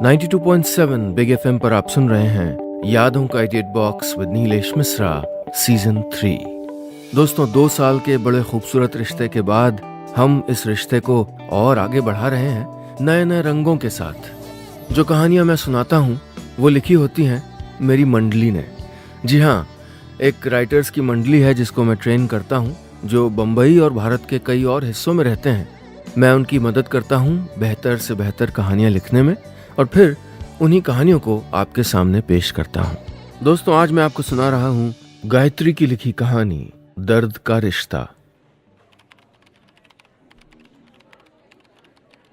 92.7 big FM पर आप सुन रहे हैं यादों का edit box with Nilesh Mishra season 3। दोस्तों, 2 साल के बड़े खूबसूरत रिश्ते के बाद हम इस रिश्ते को और आगे बढ़ा रहे हैं नए नए रंगों के साथ। जो कहानियां मैं सुनाता हूं वो लिखी होती हैं मेरी मंडली ने। जी हाँ, एक राइटर्स की मंडली है जिसको मैं ट्रेन करता हूं, जो बम्बई और भारत के कई और हिस्सों में रहते हैं। मैं उनकी मदद करता हूं बेहतर से बेहतर कहानियां लिखने में और फिर उन्हीं कहानियों को आपके सामने पेश करता हूं। दोस्तों, आज मैं आपको सुना रहा हूं गायत्री की लिखी कहानी दर्द का रिश्ता।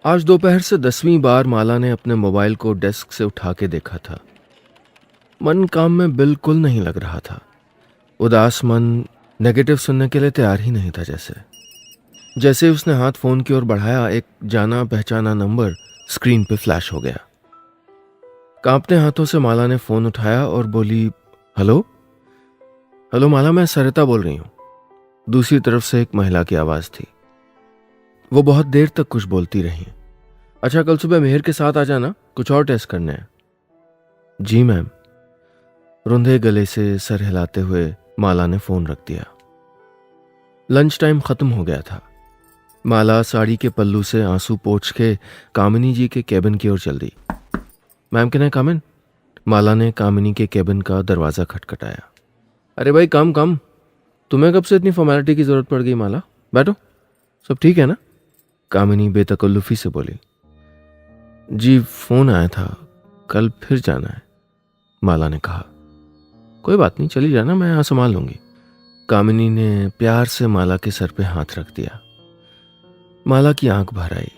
आज दोपहर से 10वीं बार माला ने अपने मोबाइल को डेस्क से उठा के देखा था। मन काम में बिल्कुल नहीं लग रहा था। उदास मन नेगेटिव सुनने के लिए तैयार ही नहीं था। जैसे ही उसने हाथ फोन की ओर बढ़ाया, एक जाना पहचाना नंबर स्क्रीन पे फ्लैश हो गया। कांपते हाथों से माला ने फोन उठाया और बोली, हेलो हेलो माला, मैं सरिता बोल रही हूँ। दूसरी तरफ से एक महिला की आवाज थी। वो बहुत देर तक कुछ बोलती रही। अच्छा, कल सुबह मेहर के साथ आ जाना, कुछ और टेस्ट करने हैं। जी मैम। रुंधे गले से सर हिलाते हुए माला ने फोन रख दिया। लंच टाइम खत्म हो गया था। माला साड़ी के पल्लू से आंसू पोंछ के कामिनी जी के केबिन की ओर चल दी। मैम, कैन आई कम इन? माला ने कामिनी के केबिन का दरवाजा खटखटाया। अरे भाई, कम, तुम्हें कब से इतनी फॉर्मेलिटी की जरूरत पड़ गई? माला, बैठो, सब ठीक है ना? कामिनी बेतकल्लुफी से बोली। जी, फोन आया था, कल फिर जाना है, माला ने कहा। कोई बात नहीं, चली जाना, मैं यहाँ संभाल लूंगी। कामिनी ने प्यार से माला के सर पे हाथ रख दिया। माला की आंख भर आई।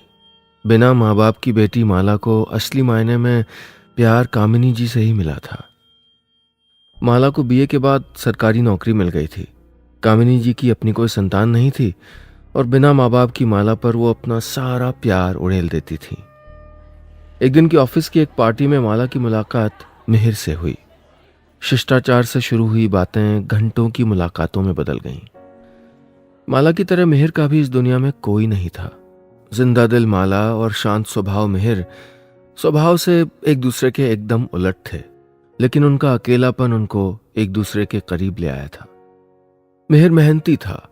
बिना माँ बाप की बेटी माला को असली मायने में प्यार कामिनी जी से ही मिला था। माला को बीए के बाद सरकारी नौकरी मिल गई थी। कामिनी जी की अपनी कोई संतान नहीं थी और बिना माँ बाप की माला पर वो अपना सारा प्यार उड़ेल देती थी। एक दिन की ऑफिस की एक पार्टी में माला की मुलाकात मिहिर से हुई। शिष्टाचार से शुरू हुई बातें घंटों की मुलाकातों में बदल गईं। माला की तरह मिहिर का भी इस दुनिया में कोई नहीं था। जिंदा दिल माला और शांत स्वभाव मिहिर स्वभाव से एक दूसरे के एकदम उलट थे, लेकिन उनका अकेलापन उनको एक दूसरे के करीब ले आया था। मिहिर मेहनती था।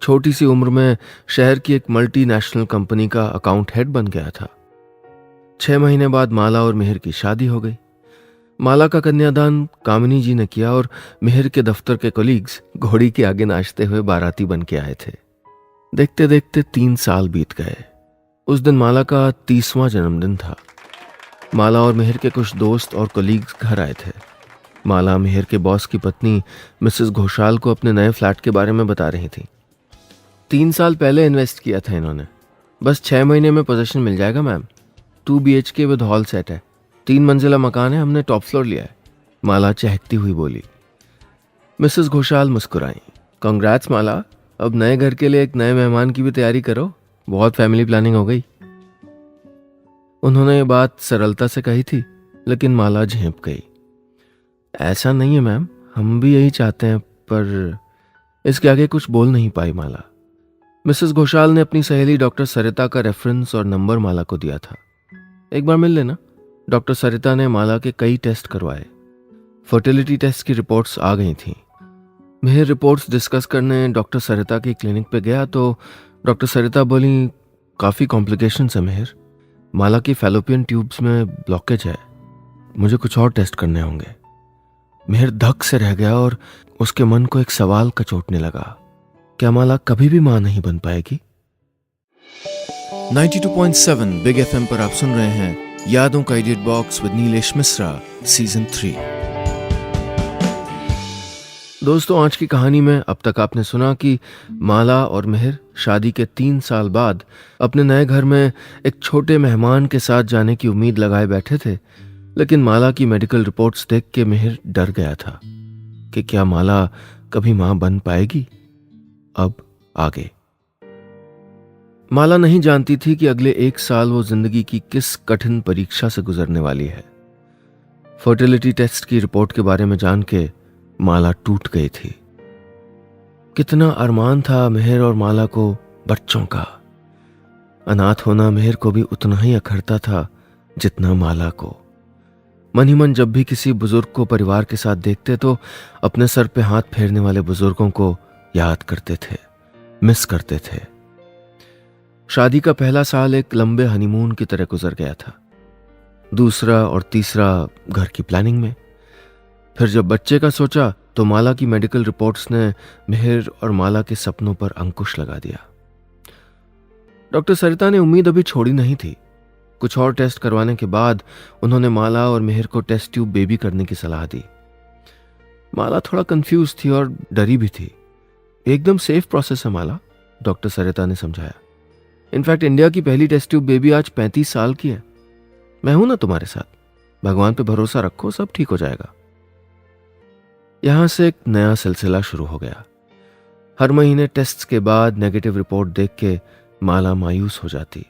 छोटी सी उम्र में शहर की एक मल्टीनेशनल कंपनी का अकाउंट हेड बन गया था। 6 महीने बाद माला और मिहिर की शादी हो गई। माला का कन्यादान कामिनी जी ने किया और मिहिर के दफ्तर के कोलीग्स घोड़ी के आगे नाचते हुए बाराती बन के आए थे। देखते देखते 3 साल बीत गए। उस दिन माला का 30वां जन्मदिन था। माला और मिहिर के कुछ दोस्त और कोलीग्स घर आए थे। माला मिहिर के बॉस की पत्नी मिसेस घोषाल को अपने नए फ्लैट के बारे में बता रही थी। 3 साल पहले इन्वेस्ट किया था इन्होंने। बस 6 महीने में पोजीशन मिल जाएगा ma'am. 2 BHK with hall set है। 3 मंजिला मकान है, हमने टॉप फ्लोर लिया है, माला चहकती हुई बोली। मिसेस घोषाल मुस्कुराई। कांग्रेट्स माला, अब नए घर के लिए एक नए मेहमान की भी तैयारी करो, बहुत फैमिली प्लानिंग हो गई। उन्होंने ये बात सरलता से कही थी, लेकिन माला झेंप गई। ऐसा नहीं है मैम, हम भी यही चाहते हैं, पर इसके आगे कुछ बोल नहीं पाई माला। मिसेस घोषाल ने अपनी सहेली डॉक्टर सरिता का रेफरेंस और नंबर माला को दिया था। एक बार मिल लेना। डॉक्टर सरिता ने माला के कई टेस्ट करवाए। फर्टिलिटी टेस्ट की रिपोर्ट्स आ गई थीं। मिहिर रिपोर्ट्स डिस्कस करने डॉक्टर सरिता की क्लिनिक पे गया तो डॉक्टर सरिता बोली, काफ़ी कॉम्प्लिकेशंस है मिहिर। माला की फैलोपियन ट्यूब्स में ब्लॉकेज है, मुझे कुछ और टेस्ट करने होंगे। मिहिर धक से रह गया और उसके मन को एक सवाल कचोटने लगा, क्या माला कभी भी मां नहीं बन पाएगी? 92.7 बिग एफएम पर आप सुन रहे हैं यादों का edit box with Nilesh Mishra season 3। दोस्तों, आज की कहानी में अब तक आपने सुना कि माला और मिहिर शादी के 3 साल बाद अपने नए घर में एक छोटे मेहमान के साथ जाने की उम्मीद लगाए बैठे थे, लेकिन माला की मेडिकल रिपोर्ट्स देख के मिहिर डर गया था कि क्या माला कभी मां बन पाएगी। अब आगे। माला नहीं जानती थी कि अगले 1 साल वो जिंदगी की किस कठिन परीक्षा से गुजरने वाली है। फर्टिलिटी टेस्ट की रिपोर्ट के बारे में जान के माला टूट गई थी। कितना अरमान था मिहिर और माला को बच्चों का। अनाथ होना मिहिर को भी उतना ही अखरता था जितना माला को। मन ही मन जब भी किसी बुजुर्ग को परिवार के साथ देखते तो अपने सर पे हाथ फेरने वाले बुजुर्गों को याद करते थे, मिस करते थे। शादी का पहला साल एक लंबे हनीमून की तरह गुजर गया था, दूसरा और तीसरा घर की प्लानिंग में। फिर जब बच्चे का सोचा तो माला की मेडिकल रिपोर्ट्स ने मिहिर और माला के सपनों पर अंकुश लगा दिया। डॉक्टर सरिता ने उम्मीद अभी छोड़ी नहीं थी। कुछ और टेस्ट करवाने के बाद उन्होंने माला और मिहिर को टेस्ट ट्यूब बेबी करने की सलाह दी। माला थोड़ा कंफ्यूज थी और डरी भी थी। एकदम सेफ प्रोसेस है माला, डॉक्टर सरिता ने समझाया। इनफैक्ट इंडिया की पहली टेस्ट ट्यूब बेबी आज 35 साल की है। मैं हूं ना तुम्हारे साथ, भगवान पे भरोसा रखो, सब ठीक हो जाएगा। यहां से एक नया सिलसिला शुरू हो गया। हर महीने टेस्ट्स के बाद नेगेटिव रिपोर्ट देख के माला मायूस हो जाती।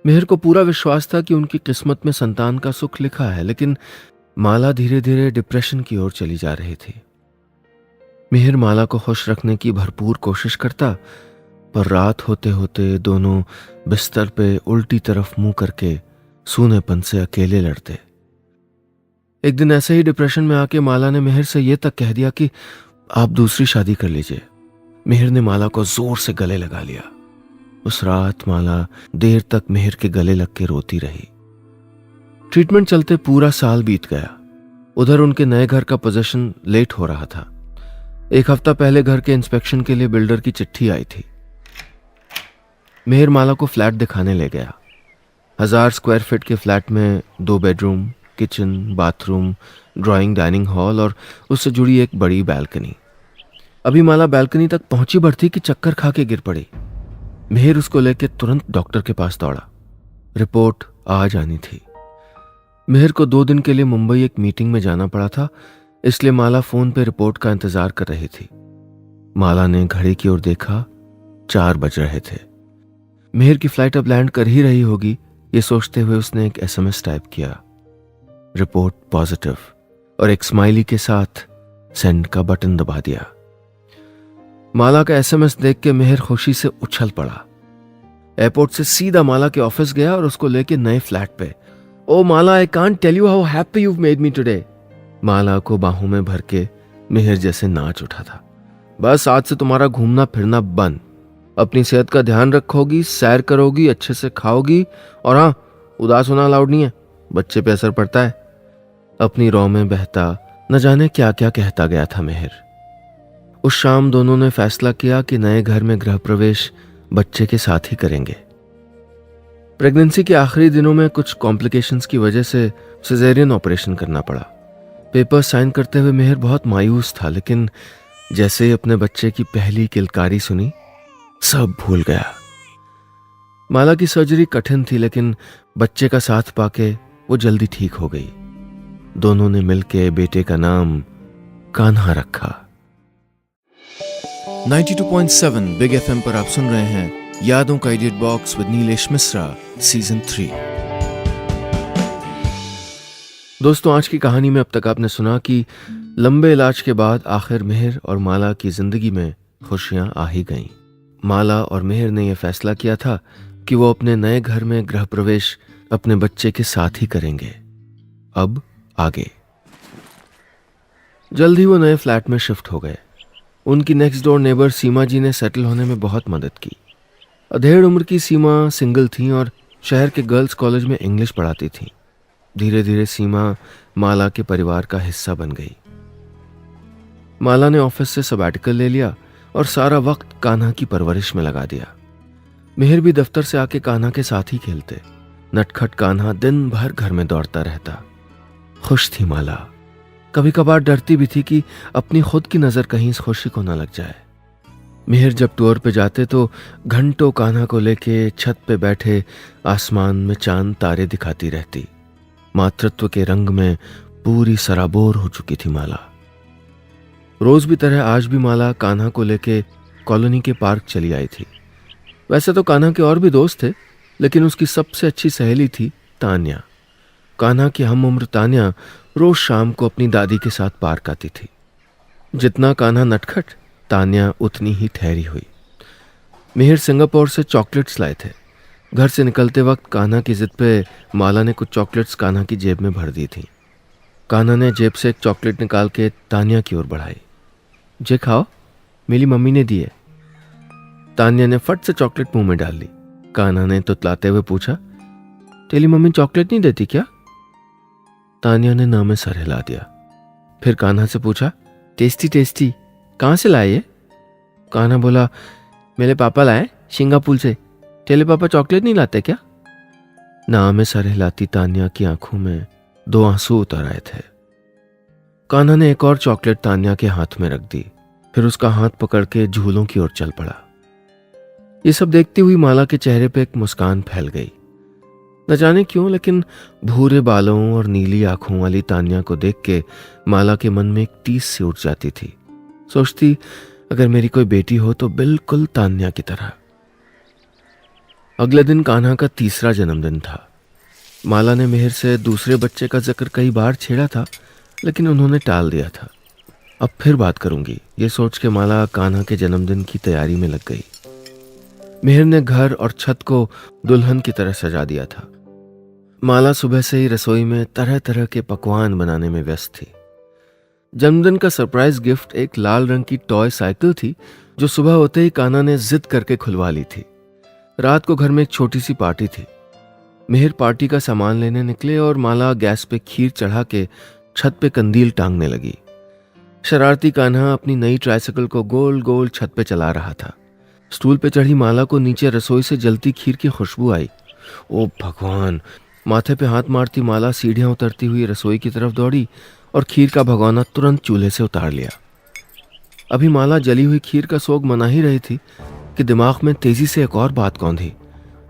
मिहिर को पूरा विश्वास था कि उनकी किस्मत में संतान का सुख लिखा है, लेकिन माला धीरे धीरे डिप्रेशन की ओर चली जा रही थी। मिहिर माला को खुश रखने की भरपूर कोशिश करता, पर रात होते होते दोनों बिस्तर पे उल्टी तरफ मुंह करके सूनेपन से अकेले लड़ते। एक दिन ऐसे ही डिप्रेशन में आके माला ने मिहिर से यह तक कह दिया कि आप दूसरी शादी कर लीजिए। मिहिर ने माला को जोर से गले लगा लिया। उस रात माला देर तक मिहिर के गले लग के रोती रही। ट्रीटमेंट चलते पूरा साल बीत गया। उधर उनके नए घर का पोजीशन लेट हो रहा था। एक हफ्ता पहले घर के इंस्पेक्शन के लिए बिल्डर की चिट्ठी आई थी। मिहिर माला को फ्लैट दिखाने ले गया। 1000 स्क्वायर फीट के फ्लैट में 2 bedroom, kitchen, bathroom, drawing dining hall और उससे जुड़ी एक बड़ी बैल्कनी। अभी माला बैल्कनी तक पहुंची भर थी कि चक्कर खा के गिर पड़ी। मिहिर उसको लेकर तुरंत डॉक्टर के पास दौड़ा। रिपोर्ट आज आनी थी। मिहिर को 2 दिन के लिए मुंबई एक मीटिंग में जाना पड़ा था, इसलिए माला फोन पे रिपोर्ट का इंतजार कर रही थी। माला ने घड़ी की ओर देखा, 4 बज रहे थे। मिहिर की फ्लाइट अब लैंड कर ही रही होगी, ये सोचते हुए उसने एक SMS टाइप किया, रिपोर्ट पॉजिटिव, और एक स्माइली के साथ सेंड का बटन दबा दिया। माला का SMS देख के मिहिर खुशी से उछल पड़ा। एयरपोर्ट से सीधा माला के ऑफिस गया और उसको लेके नए फ्लैट पे। Oh Mala, I can't tell you how happy you made me today. Mala को बाहों में भर के मिहिर जैसे नाच उठा था। बस आज से तुम्हारा घूमना फिरना बंद। अपनी सेहत का ध्यान रखोगी, सैर करोगी, अच्छे से खाओगी, और हाँ, उदास होना अलाउड नहीं है, बच्चे पे असर पड़ता है। अपनी रौ में बहता न जाने क्या क्या कहता गया था मिहिर। उस शाम दोनों ने फैसला किया कि नए घर में गृह प्रवेश बच्चे के साथ ही करेंगे। प्रेगनेंसी के आखिरी दिनों में कुछ कॉम्प्लिकेशंस की वजह से सिजेरियन ऑपरेशन करना पड़ा। पेपर साइन करते हुए मिहिर बहुत मायूस था, लेकिन जैसे ही अपने बच्चे की पहली किलकारी सुनी, सब भूल गया। माला की सर्जरी कठिन थी, लेकिन बच्चे का साथ पाके वो जल्दी ठीक हो गई। दोनों ने मिलके बेटे का नाम कान्हा रखा। 92.7 बिग FM पर आप सुन रहे हैं यादों का idiot box with Nilesh Mishra, season 3। दोस्तों, आज की कहानी में अब तक आपने सुना कि लंबे इलाज के बाद आखिर मिहिर और माला की जिंदगी में खुशियां आ ही गईं। माला और मिहिर ने यह फैसला किया था कि वो अपने नए घर में गृह प्रवेश अपने बच्चे के साथ ही करेंगे। अब आगे जल्द ही वो नए फ्लैट में शिफ्ट हो गए। उनकी नेक्स्ट डोर नेबर सीमा जी ने सेटल होने में बहुत मदद की। अधेड़ उम्र की सीमा सिंगल थी और शहर के गर्ल्स कॉलेज में इंग्लिश पढ़ाती थी। धीरे धीरे सीमा माला के परिवार का हिस्सा बन गई। माला ने ऑफिस से सबैटिकल ले लिया और सारा वक्त कान्हा की परवरिश में लगा दिया। मिहिर भी दफ्तर से आके कान्हा के साथ ही खेलते। नटखट कान्हा दिन भर घर में दौड़ता रहता। खुश थी माला, कभी कभार डरती भी थी कि अपनी खुद की नजर कहीं इस खुशी को न लग जाए। मिहिर जब टूर पे जाते तो घंटों कान्हा को लेके छत पे बैठे आसमान में चांद तारे दिखाती रहती। मातृत्व के रंग में पूरी सराबोर हो चुकी थी माला। रोज भी तरह आज भी माला कान्हा को लेके कॉलोनी के पार्क चली आई थी। वैसे तो कान्हा के और भी दोस्त थे, लेकिन उसकी सबसे अच्छी सहेली थी तान्या। कान्हा की हम उम्र तान्या रोज शाम को अपनी दादी के साथ पार्क आती थी। जितना कान्हा नटखट, तान्या उतनी ही ठहरी हुई। मिहिर सिंगापुर से चॉकलेट्स लाए थे। घर से निकलते वक्त कान्हा की जिद पे माला ने कुछ चॉकलेट्स कान्हा की जेब में भर दी थी। कान्हा ने जेब से एक चॉकलेट निकाल के तान्या की ओर बढ़ाई। जे खाओ, मेरी मम्मी ने दी है। तान्या ने फट से चॉकलेट मुंह में डाल ली। कान्हा ने तुतलाते हुए पूछा, तेरी मम्मी चॉकलेट नहीं देती क्या? तान्या ने ना में सर हिला दिया। फिर कान्हा से पूछा, टेस्टी टेस्टी कहाँ से लाए ये? कान्हा बोला, मेरे पापा लाए सिंगापुर से। तेरे पापा चॉकलेट नहीं लाते क्या? ना में सर हिलाती तान्या की आंखों में 2 आंसू उतर आए थे। कान्हा ने एक और चॉकलेट तान्या के हाथ में रख दी, फिर उसका हाथ पकड़ के झूलों की ओर चल पड़ा। ये सब देखती हुई माला के चेहरे पे एक मुस्कान फैल गई। न जाने क्यों, लेकिन भूरे बालों और नीली आंखों वाली तान्या को देख के माला के मन में एक टीस सी उठ जाती थी। सोचती, अगर मेरी कोई बेटी हो तो बिल्कुल तान्या की तरह। अगले दिन कान्हा का तीसरा जन्मदिन था। माला ने मेहर से दूसरे बच्चे का जिक्र कई बार छेड़ा था, लेकिन उन्होंने टाल दिया था। अब फिर बात करूंगी, ये सोच के माला कान्हा के जन्मदिन की तैयारी में लग गई। मेहर ने घर और छत को दुल्हन की तरह सजा दिया था। माला सुबह से ही रसोई में तरह तरह के पकवान बनाने में व्यस्त थी। जन्मदिन का सरप्राइज गिफ्ट एक लाल रंग की टॉय साइकिल थी, जो सुबह होते ही कान्हा ने जिद करके खुलवा ली थी। रात को घर में एक छोटी सी पार्टी थी। मेहर पार्टी का सामान लेने निकले और माला गैस पे खीर चढ़ा के छत पे कंदील टांगने लगी। शरारती कान्हा अपनी नई ट्राइसाइकिल को गोल गोल छत पे चला रहा था। स्टूल पे चढ़ी माला को नीचे रसोई से जलती खीर की खुशबू आई। ओ भगवान! माथे पे हाथ मारती माला सीढ़ियां उतरती हुई रसोई की तरफ दौड़ी और खीर का भगोना तुरंत चूल्हे से उतार लिया। अभी माला जली हुई खीर का सोग मना ही रही थी कि दिमाग में तेजी से एक और बात कौंधी।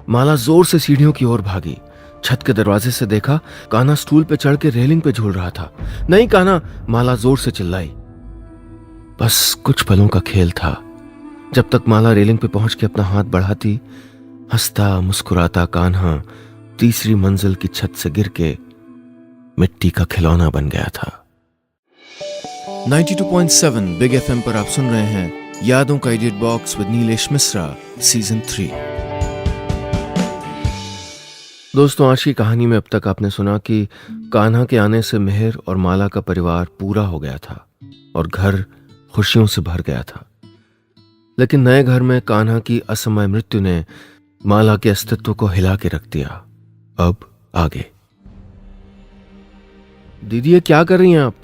माला जोर से सीढ़ियों की ओर भागी। छत के दरवाजे से देखा, कान्हा स्टूल पे चढ़ के रेलिंग पे झूल रहा था। नहीं कान्हा! माला जोर से चिल्लाई। बस कुछ पलों का खेल था। जब तक माला रेलिंग पे पहुंच के अपना हाथ बढ़ाती, हंसता मुस्कुराता कान्हा तीसरी मंजिल की छत से गिर के मिट्टी का खिलौना बन गया था। 92.7 बिग एफएम पर आप सुन रहे हैं यादों का edit box with Nilesh Mishra season 3। दोस्तों, आज की कहानी में अब तक आपने सुना कि कान्हा के आने से मेहर और माला का परिवार पूरा हो गया था और घर खुशियों से भर गया था। लेकिन नए घर में कान्हा की असमय मृत्यु ने माला के अस्तित्व को हिला के रख दिया। अब आगे। दीदी, ये क्या कर रही हैं आप?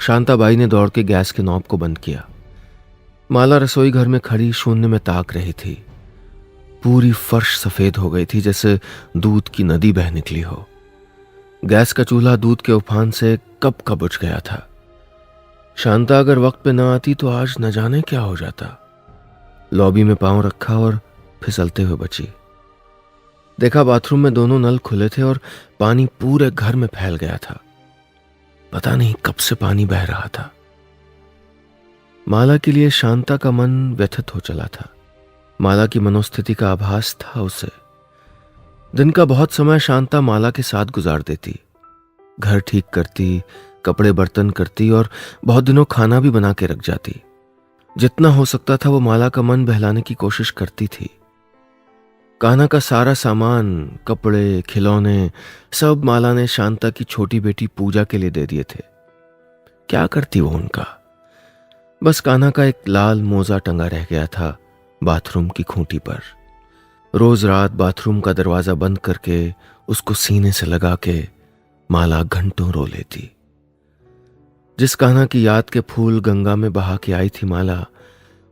शांताबाई ने दौड़ के गैस के नॉब को बंद किया। माला रसोई घर में खड़ी शून्य में ताक रही थी। पूरी फर्श सफेद हो गई थी, जैसे दूध की नदी बह निकली हो। गैस का चूल्हा दूध के उफान से कब का बुझ गया था। शांता अगर वक्त पे ना आती तो आज न जाने क्या हो जाता। लॉबी में पांव रखा और फिसलते हुए बची। देखा, बाथरूम में दोनों नल खुले थे और पानी पूरे घर में फैल गया था। पता नहीं कब से पानी बह रहा था। माला के लिए शांता का मन व्यथित हो चला था। माला की मनोस्थिति का आभास था उसे। दिन का बहुत समय शांता माला के साथ गुजार देती। घर ठीक करती, कपड़े बर्तन करती और बहुत दिनों खाना भी बना के रख जाती। जितना हो सकता था वो माला का मन बहलाने की कोशिश करती थी। कान्हा का सारा सामान, कपड़े, खिलौने सब माला ने शांता की छोटी बेटी पूजा के लिए दे दिए थे। क्या करती वो उनका? बस कान्हा का एक लाल मोजा टंगा रह गया था बाथरूम की खूंटी पर। रोज रात बाथरूम का दरवाजा बंद करके उसको सीने से लगा के माला घंटों रो लेती। जिस कान्हा की याद के फूल गंगा में बहा के आई थी माला,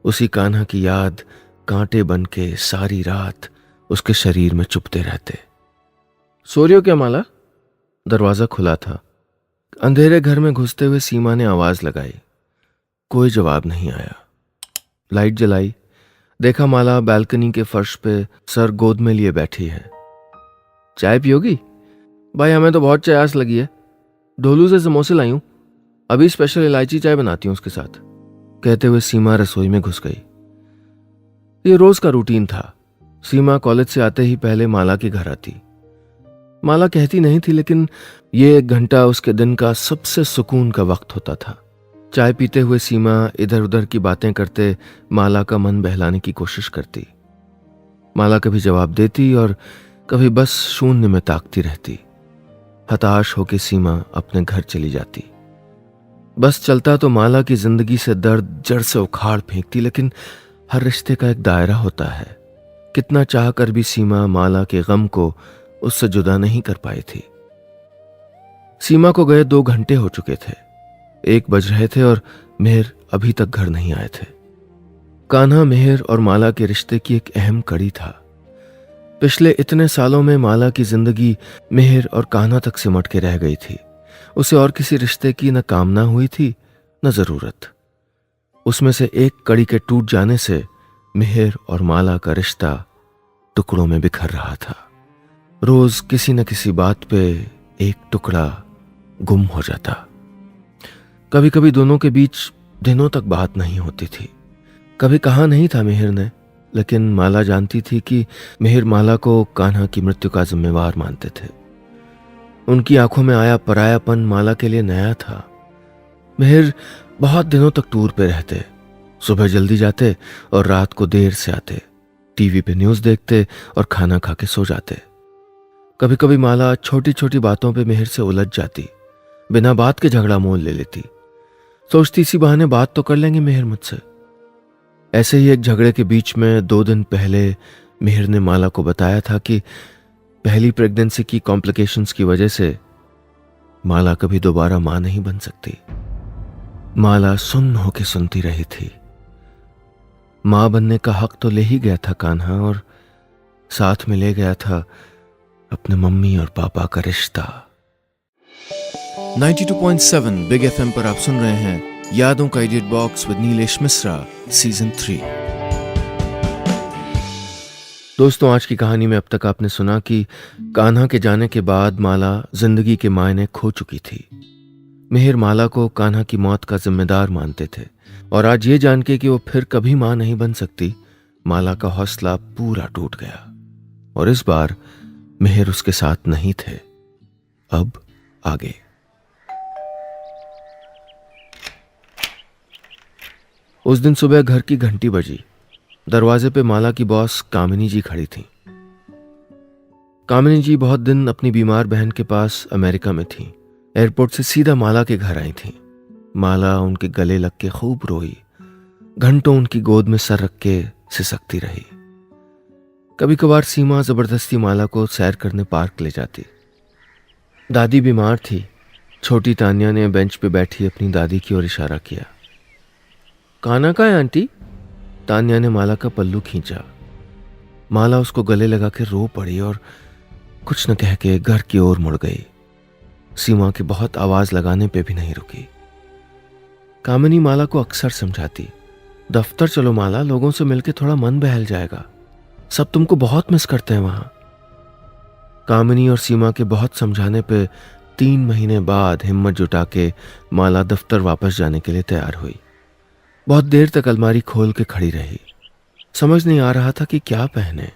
उसी कान्हा की याद कांटे बन के सारी रात उसके शरीर में चुभते रहते। सो रही हो क्या माला? दरवाजा खुला था। अंधेरे घर में घुसते हुए सीमा ने आवाज लगाई। कोई जवाब नहीं आया। लाइट जलाई। देखा, माला बालकनी के फर्श पे सर गोद में लिए बैठी है। चाय पियोगी? भाई, हमें तो बहुत प्यास लगी है। ढोलू से समोसे लाई हूं, अभी स्पेशल इलायची चाय बनाती हूं उसके साथ, कहते हुए सीमा रसोई में घुस गई। ये रोज का रूटीन था। सीमा कॉलेज से आते ही पहले माला के घर आती। माला कहती नहीं थी, लेकिन ये 1 घंटा उसके दिन का सबसे सुकून का वक्त होता था। चाय पीते हुए सीमा इधर उधर की बातें करते माला का मन बहलाने की कोशिश करती। माला कभी जवाब देती और कभी बस शून्य में ताकती रहती। हताश होकर सीमा अपने घर चली जाती। बस चलता तो माला की जिंदगी से दर्द जड़ से उखाड़ फेंकती, लेकिन हर रिश्ते का एक दायरा होता है। कितना चाह कर भी सीमा माला के गम को उससे जुदा नहीं कर पाई थी। सीमा को गए 2 घंटे हो चुके थे। 1 बज रहे थे और मेहर अभी तक घर नहीं आए थे। कान्हा मेहर और माला के रिश्ते की एक अहम कड़ी था। पिछले इतने सालों में माला की जिंदगी मेहर और कान्हा तक सिमट के रह गई थी। उसे और किसी रिश्ते की न कामना हुई थी न जरूरत। उसमें से एक कड़ी के टूट जाने से मेहर और माला का रिश्ता टुकड़ों में बिखर रहा था। रोज किसी न किसी बात पे एक टुकड़ा गुम हो जाता। कभी कभी दोनों के बीच दिनों तक बात नहीं होती थी। कभी कहा नहीं था मेहर ने, लेकिन माला जानती थी कि मेहर माला को कान्हा की मृत्यु का जिम्मेवार मानते थे। उनकी आंखों में आया परायापन माला के लिए नया था। मेहर बहुत दिनों तक टूर पे रहते। सुबह जल्दी जाते और रात को देर से आते। टीवी पे न्यूज देखते और खाना खा के सो जाते। कभी कभी माला छोटी छोटी बातों पे मेहर से उलझ जाती। बिना बात के झगड़ा मोल ले लेती। सोचती इसी बहाने बात तो कर लेंगे मेहर मुझसे। ऐसे ही एक झगड़े के बीच में 2 दिन पहले मेहर ने माला को बताया था कि पहली प्रेगनेंसी की कॉम्प्लिकेशंस की वजह से माला कभी दोबारा मां नहीं बन सकती। माला सुन्न होके सुनती रही थी। मां बनने का हक तो ले ही गया था कान्हा, और साथ में ले गया था अपने मम्मी और पापा का रिश्ता। 92.7 बिग एफएम पर आप सुन रहे हैं यादों का edit box with Nilesh Mishra season 3। दोस्तों, आज की कहानी में अब तक आपने सुना कि कान्हा के जाने के बाद माला जिंदगी के मायने खो चुकी थी। मेहर माला को कान्हा की मौत का जिम्मेदार मानते थे, और आज ये जान के कि वो फिर कभी मां नहीं बन सकती, माला का हौसला पूरा टूट गया। और इस बार मेहर उसके साथ नहीं थे। अब आगे। उस दिन सुबह घर की घंटी बजी। दरवाजे पे माला की बॉस कामिनी जी खड़ी थी। कामिनी जी बहुत दिन अपनी बीमार बहन के पास अमेरिका में थी। एयरपोर्ट से सीधा माला के घर आई थी। माला उनके गले लग के खूब रोई। घंटों उनकी गोद में सर रख के सिसकती रही। कभी कभार सीमा जबरदस्ती माला को सैर करने पार्क ले जाती। दादी बीमार थी। छोटी तान्या ने बेंच पे बैठी अपनी दादी की ओर इशारा किया। कान्हा का है आंटी? तान्या ने माला का पल्लू खींचा। माला उसको गले लगा के रो पड़ी और कुछ न कह के घर की ओर मुड़ गई। सीमा की बहुत आवाज लगाने पे भी नहीं रुकी। कामिनी माला को अक्सर समझाती, दफ्तर चलो माला, लोगों से मिलके थोड़ा मन बहल जाएगा। सब तुमको बहुत मिस करते हैं वहां। कामिनी और सीमा के बहुत समझाने पे 3 महीने बाद हिम्मत जुटा के माला दफ्तर वापस जाने के लिए तैयार हुई। बहुत देर तक अलमारी खोल के खड़ी रही। समझ नहीं आ रहा था कि क्या पहने।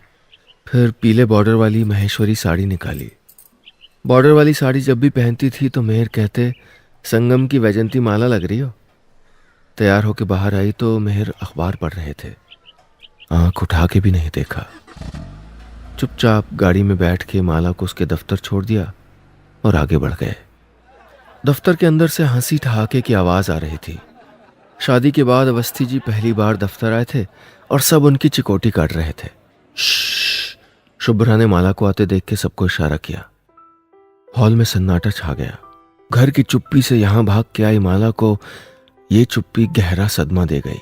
फिर पीले बॉर्डर वाली महेश्वरी साड़ी निकाली। बॉर्डर वाली साड़ी जब भी पहनती थी तो मेहर कहते, संगम की वैजंती माला लग रही हो। तैयार होके बाहर आई तो मेहर अखबार पढ़ रहे थे। आंख उठा के भी नहीं देखा। चुपचाप गाड़ी में बैठ के माला को उसके दफ्तर छोड़ दिया और आगे बढ़ गए। दफ्तर के अंदर से हंसी ठहाके की आवाज आ रही थी। शादी के बाद अवस्थी जी पहली बार दफ्तर आए थे और सब उनकी चिकोटी काट रहे थे। शुभ्रा ने माला को आते देख के सबको इशारा किया। हॉल में सन्नाटा छा गया। घर की चुप्पी से यहां भाग के आई माला को ये चुप्पी गहरा सदमा दे गई।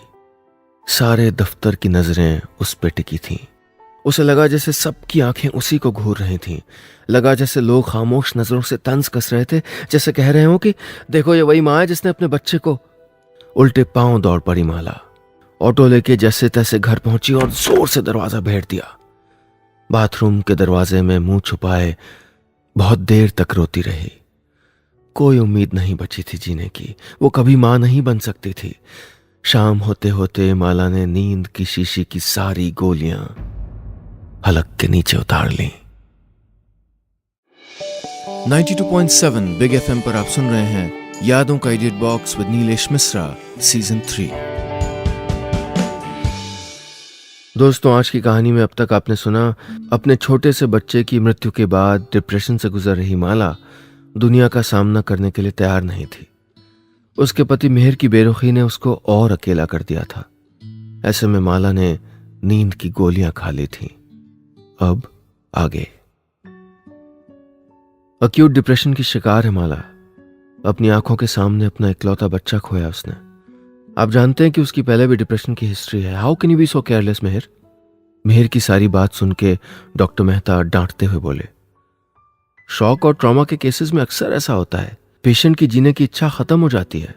सारे दफ्तर की नजरें उस पे टिकी थीं। उसे लगा जैसे सबकी आंखें उसी को घूर रही थीं। लगा जैसे लोग खामोश नजरों से तंज कस रहे थे, जैसे कह रहे हो कि देखो ये वही मां है जिसने अपने बच्चे को। उल्टे पांव दौड़ पड़ी माला। ऑटो लेके जैसे तैसे घर पहुंची और जोर से दरवाजा भेड़ दिया। बाथरूम के दरवाजे में मुंह छुपाए बहुत देर तक रोती रही। कोई उम्मीद नहीं बची थी जीने की। वो कभी मां नहीं बन सकती थी। शाम होते होते माला ने नींद की शीशी की सारी गोलियां हलक के नीचे उतार ली। 92.7 बिग एफएम पर आप सुन रहे हैं यादों का edit box with Nilesh Mishra season 3। दोस्तों, आज की कहानी में अब तक आपने सुना अपने छोटे से बच्चे की मृत्यु के बाद डिप्रेशन से गुजर रही माला दुनिया का सामना करने के लिए तैयार नहीं थी। उसके पति मेहर की बेरुखी ने उसको और अकेला कर दिया था। ऐसे में माला ने नींद की गोलियां खा ली थीं। अब आगे। अक्यूट डिप्रेशन की शिकार है माला। अपनी आंखों के सामने अपना इकलौता बच्चा खोया उसने। आप जानते हैं कि उसकी पहले भी डिप्रेशन की हिस्ट्री है। How can you be so careless Mehar? Mehar की सारी बात सुन के डॉक्टर मेहता डांटते हुए बोले, शॉक और ट्रॉमा के केसेस में अक्सर ऐसा होता है, पेशेंट की जीने की इच्छा खत्म हो जाती है।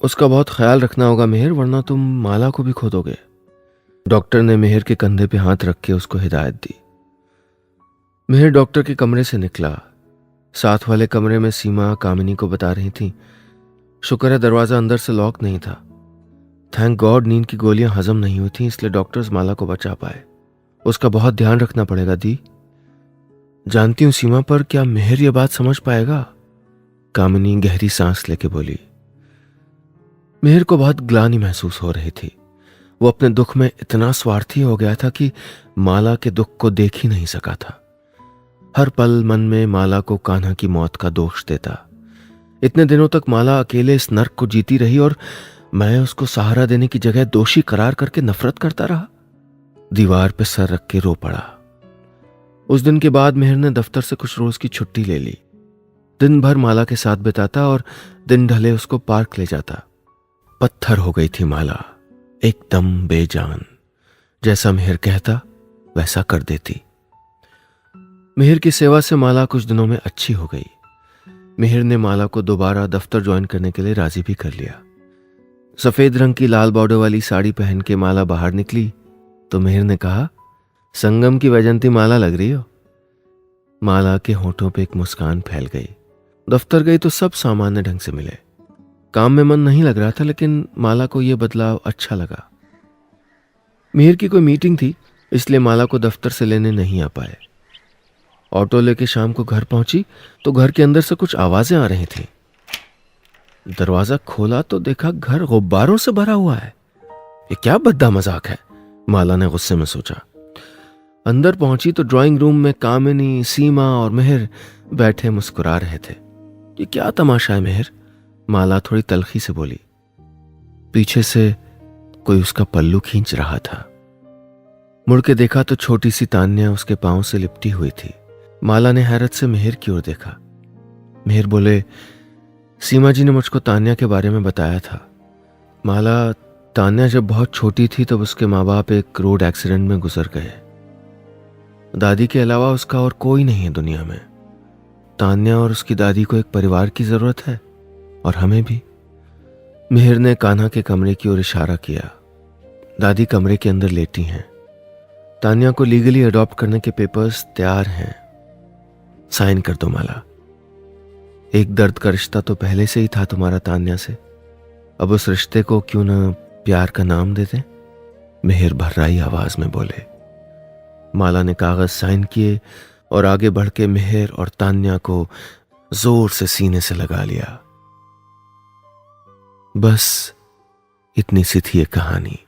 उसका बहुत ख्याल रखना होगा मेहर, वरना तुम माला को भी खो दोगे। डॉक्टर ने मेहर के कंधे पे हाथ रख के उसको हिदायत दी। मेहर डॉक्टर के कमरे से निकला। साथ वाले कमरे में सीमा कामिनी को बता रही थी। शुक्र है दरवाजा अंदर से लॉक नहीं था। थैंक गॉड नींद की गोलियां हजम नहीं हुई थी, इसलिए डॉक्टर्स माला को बचा पाए। उसका बहुत ध्यान रखना पड़ेगा दी। जानती हूं सीमा, पर क्या मेहर यह बात समझ पाएगा? कामिनी गहरी सांस लेके बोली। मेहर को बहुत ग्लानि महसूस हो रही थी। वो अपने दुख में इतना स्वार्थी हो गया था कि माला के दुख को देख ही नहीं सका था। हर पल मन में माला को कान्हा की मौत का दोष देता। इतने दिनों तक माला अकेले इस नर्क को जीती रही और मैं उसको सहारा देने की जगह दोषी करार करके नफरत करता रहा। दीवार पे सर रख के रो पड़ा। उस दिन के बाद मेहर ने दफ्तर से कुछ रोज की छुट्टी ले ली। दिन भर माला के साथ बिताता और दिन ढले उसको पार्क ले जाता। पत्थर हो गई थी माला, एकदम बेजान। जैसा मेहर कहता वैसा कर देती। मेहर की सेवा से माला कुछ दिनों में अच्छी हो गई। मेहर ने माला को दोबारा दफ्तर ज्वाइन करने के लिए राजी भी कर लिया। सफेद रंग की लाल बॉर्डर वाली साड़ी पहन के माला बाहर निकली तो मेहर ने कहा, संगम की वैजंती माला लग रही हो। माला के होठों पे एक मुस्कान फैल गई। दफ्तर गई तो सब सामान्य ढंग से मिले। काम में मन नहीं लग रहा था, लेकिन माला को यह बदलाव अच्छा लगा। मेहर की कोई मीटिंग थी, इसलिए माला को दफ्तर से लेने नहीं आ पाए। ऑटो लेके शाम को घर पहुंची तो घर के अंदर से कुछ आवाजें आ रही थी। दरवाजा खोला तो देखा घर गुब्बारों से भरा हुआ है। ये क्या भद्दा मजाक है, माला ने गुस्से में सोचा। अंदर पहुंची तो ड्राइंग रूम में कामिनी, सीमा और मेहर बैठे मुस्कुरा रहे थे। ये क्या तमाशा है मेहर? माला थोड़ी तल्खी से बोली। पीछे से कोई उसका पल्लू खींच रहा था। मुड़ के देखा तो छोटी सी तान्या उसके पांव से लिपटी हुई थी। माला ने हैरत से मेहर की ओर देखा। मेहर बोले, सीमा जी ने मुझको तान्या के बारे में बताया था। माला, तान्या जब बहुत छोटी थी तब उसके माँ बाप एक रोड एक्सीडेंट में गुजर गए। दादी के अलावा उसका और कोई नहीं है दुनिया में। तान्या और उसकी दादी को एक परिवार की जरूरत है, और हमें भी। मेहर ने कान्हा के कमरे की ओर इशारा किया। दादी कमरे के अंदर लेटी हैं। तान्या को लीगली अडॉप्ट करने के पेपर्स तैयार हैं। साइन कर दो माला। एक दर्द का रिश्ता तो पहले से ही था तुम्हारा तान्या से। अब उस रिश्ते को क्यों ना प्यार का नाम दे दें? मेहर भर्राई आवाज में बोले। माला ने कागज साइन किए और आगे बढ़ के मेहर और तान्या को जोर से सीने से लगा लिया। बस इतनी सी थी ये कहानी।